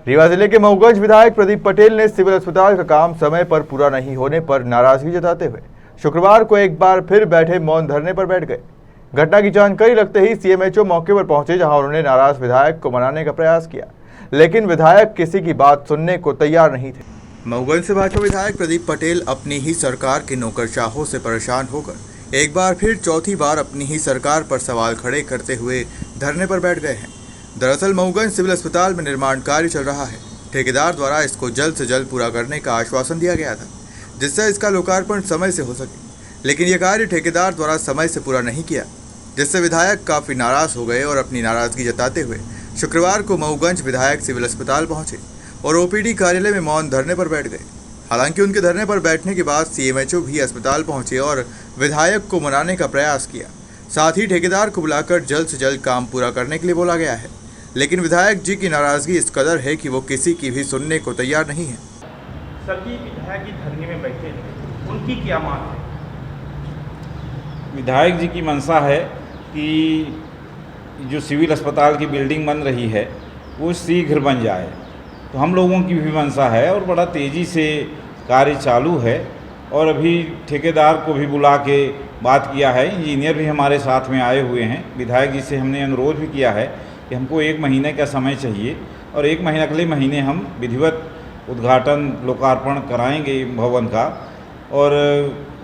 रीवा जिले के मऊगंज विधायक प्रदीप पटेल ने सिविल अस्पताल का काम समय पर पूरा नहीं होने पर नाराजगी जताते हुए शुक्रवार को एक बार फिर बैठे मौन धरने पर बैठ गए। घटना की जानकारी लगते ही सीएमएचओ मौके पर पहुंचे, जहां उन्होंने नाराज विधायक को मनाने का प्रयास किया, लेकिन विधायक किसी की बात सुनने को तैयार नहीं थे। मऊगंज से भाजपा विधायक प्रदीप पटेल अपनी ही सरकार के नौकरशाहों से परेशान होकर एक बार फिर चौथी बार अपनी ही सरकार पर सवाल खड़े करते हुए धरने पर बैठ गए हैं। दरअसल मऊगंज सिविल अस्पताल में निर्माण कार्य चल रहा है। ठेकेदार द्वारा इसको जल्द से जल्द पूरा करने का आश्वासन दिया गया था, जिससे इसका लोकार्पण समय से हो सके, लेकिन यह कार्य ठेकेदार द्वारा समय से पूरा नहीं किया, जिससे विधायक काफ़ी नाराज हो गए और अपनी नाराजगी जताते हुए शुक्रवार को मऊगंज विधायक सिविल अस्पताल पहुंचे और ओपीडी कार्यालय में मौन धरने पर बैठ गए। हालांकि उनके धरने पर बैठने के बाद सीएमएचओ भी अस्पताल पहुंचे और विधायक को मनाने का प्रयास किया। साथ ही ठेकेदार को बुलाकर जल्द से जल्द काम पूरा करने के लिए बोला गया है, लेकिन विधायक जी की नाराजगी इस कदर है कि वो किसी की भी सुनने को तैयार नहीं है। सभी विधायक जी धरने में बैठे थे, उनकी क्या मांग है? विधायक जी की मंशा है कि जो सिविल अस्पताल की बिल्डिंग बन रही है वो शीघ्र बन जाए। तो हम लोगों की भी मंशा है और बड़ा तेज़ी से कार्य चालू है और अभी ठेकेदार को भी बुला के बात किया है। इंजीनियर भी हमारे साथ में आए हुए हैं। विधायक जी से हमने अनुरोध भी किया है कि हमको 1 महीने का समय चाहिए और 1 महीने अगले महीने हम विधिवत उद्घाटन लोकार्पण कराएंगे भवन का और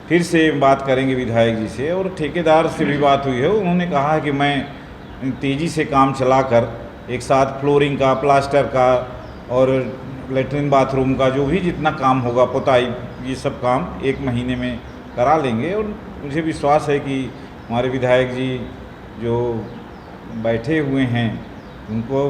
फिर से बात करेंगे विधायक जी से। और ठेकेदार से भी बात हुई है, उन्होंने कहा है कि मैं तेज़ी से काम चलाकर एक साथ फ्लोरिंग का, प्लास्टर का और लेटरिन बाथरूम का जो भी जितना काम होगा, पुताई, ये सब काम 1 महीने में करा लेंगे। और मुझे विश्वास है कि हमारे विधायक जी जो बैठे हुए हैं उनको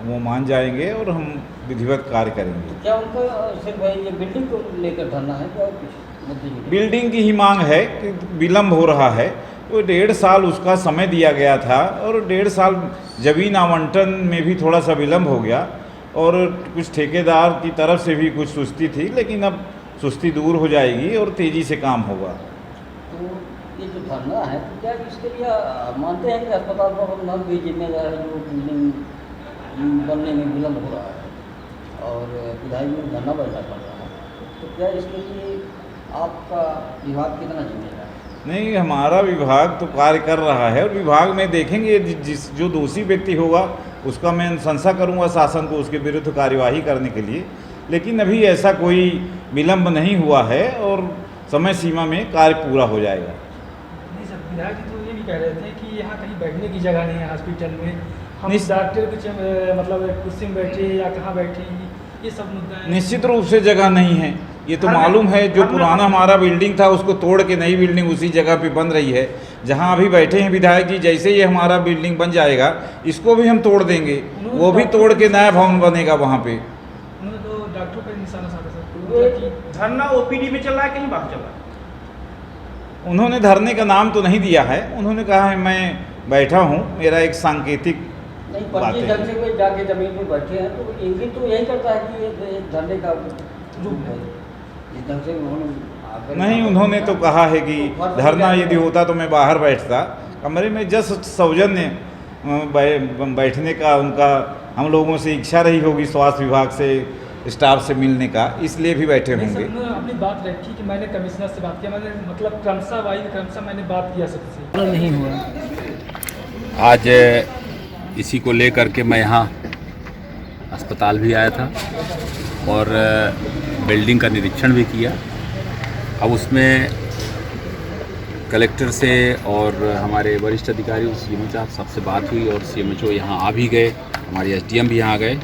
वो मान जाएंगे और हम विधिवत कार्य करेंगे। क्या उनका सिर्फ ये बिल्डिंग को लेकर धरना है क्या? कुछ बिल्डिंग की ही मांग है कि विलम्ब हो रहा है। तो 1.5 साल उसका समय दिया गया था और 1.5 साल जमीन आवंटन में भी थोड़ा सा विलम्ब हो गया और कुछ ठेकेदार की तरफ से भी कुछ सुस्ती थी, लेकिन अब सुस्ती दूर हो जाएगी और तेज़ी से काम होगा। तो ये जो धरना है, तो क्या इसके लिए मानते हैं कि अस्पताल प्रबंधन भी जिम्मेदार है जो बिल्डिंग बनने में विलम्ब हो रहा है और विधायक में धरना बैठना पड़ रहा है, तो क्या इसके लिए आपका विभाग कितना जिम्मेदार है? नहीं, हमारा विभाग तो कार्य कर रहा है और विभाग में देखेंगे जो दोषी व्यक्ति होगा उसका मैं अनुशंसा करूंगा शासन को उसके विरुद्ध कार्यवाही करने के लिए, लेकिन अभी ऐसा कोई विलम्ब नहीं हुआ है और समय सीमा में कार्य पूरा हो जाएगा। नहीं सर, विधायक जी तो ये भी कह रहे थे कि यहाँ कहीं बैठने की जगह नहीं है हॉस्पिटल में, हम डॉक्टर कुछ मतलब कुर्सी में बैठे या कहाँ बैठे, ये सब मुद्दा है। निश्चित रूप से जगह नहीं है, ये तो मालूम है। जो पुराना हमारा बिल्डिंग था उसको तोड़ के नई बिल्डिंग उसी जगह पे बन रही है जहां अभी बैठे हैं विधायक जी। जैसे ही हमारा बिल्डिंग बन जाएगा इसको भी हम तोड़ देंगे, वो भी तोड़ के नया भवन बनेगा वहां पे। उन्होंने तो डॉक्टरों पर निशाना साधा सर। धरना ओपीडी में चल रहा है, कहीं बाहर चल रहा है? उन्होंने धरने का नाम तो नहीं दिया है, उन्होंने कहा है मैं बैठा हूँ, मेरा एक सांकेतिक नहीं, बात पंजी है। ढंग से कोई जाके जमीन पे बैठे हैं तो इंगित तो यही करता है कि ये धरने का रूप है। इस ढंग से उन्होंने नहीं, उन्होंने तो कहा है कि धरना यदि होता तो मैं बाहर बैठता। कमरे में जस्ट सौजन्य बैठने का उनका हम लोगों से इच्छा रही होगी, स्वास्थ्य विभाग से, स्टाफ से मिलने का, इसलिए भी बैठे होंगे। उन्होंने अपनी बात रखी कि मैंने कमिश्नर से बात किया, मैंने मतलब क्रमशः मैंने बात किया सबसे, नहीं हुआ। आज इसी को लेकर के मैं यहाँ अस्पताल भी आया था और बिल्डिंग का निरीक्षण भी किया। अब उसमें कलेक्टर से और हमारे वरिष्ठ अधिकारी सीएमओ साहब सबसे बात हुई और सीएमओ यहाँ आ भी गए, हमारे एसडीएम भी यहाँ गए।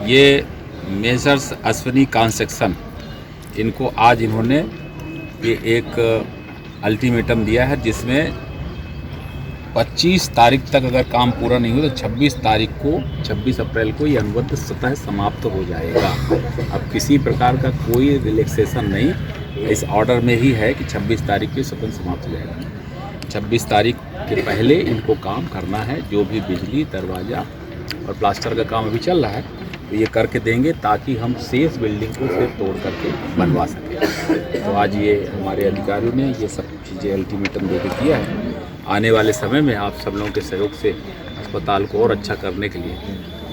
ये मेजर्स अश्विनी कंस्ट्रक्शन, इनको आज इन्होंने ये एक अल्टीमेटम दिया है जिसमें 25 तारीख तक अगर काम पूरा नहीं हो तो 26 अप्रैल को ये अनुबंध स्वतः समाप्त हो जाएगा। अब किसी प्रकार का कोई रिलैक्सेशन नहीं, इस ऑर्डर में ही है कि 26 तारीख को स्वतः समाप्त हो जाएगा। 26 तारीख के पहले इनको काम करना है। जो भी बिजली, दरवाज़ा और प्लास्टर का काम अभी चल रहा है तो ये करके देंगे ताकि हम शेष बिल्डिंग को फिर तोड़ करके बनवा सकें। तो आज ये हमारे अधिकारियों ने ये सब चीज़ें अल्टीमेटम दे के किया है। आने वाले समय में आप सब लोगों के सहयोग से अस्पताल को और अच्छा करने के लिए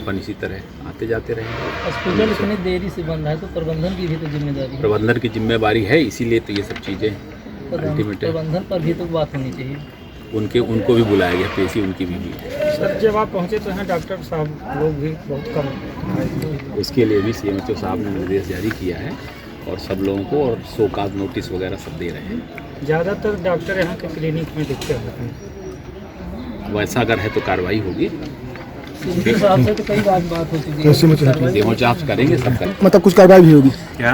अपन इसी तरह आते आते जाते रहेंगे। हॉस्पिटल इतनी देरी से बंद है तो प्रबंधन की भी तो जिम्मेदारी है। प्रबंधन की जिम्मेवारी है, इसीलिए तो ये सब चीज़ें अल्टीमेट है। प्रबंधन पर भी तो बात होनी चाहिए। उनको भी बुलाया गया, पेशी उनकी भी है। सर जब आप पहुँचे तो यहाँ डॉक्टर साहब लोग भी बहुत कम। उसके लिए भी CMHO साहब ने निर्देश जारी किया है और सब लोगों को और शोकाज नोटिस वगैरह सब दे रहे हैं। ज़्यादातर डॉक्टर यहाँ के क्लिनिक में दिखते होते हैं। वैसा अगर है तो कार्रवाई होगी। CMHO साहब से तो कई बार बात हो चुकी है। डेमो जांच करेंगे, सब करेंगे। मतलब कुछ कार्रवाई भी होगी क्या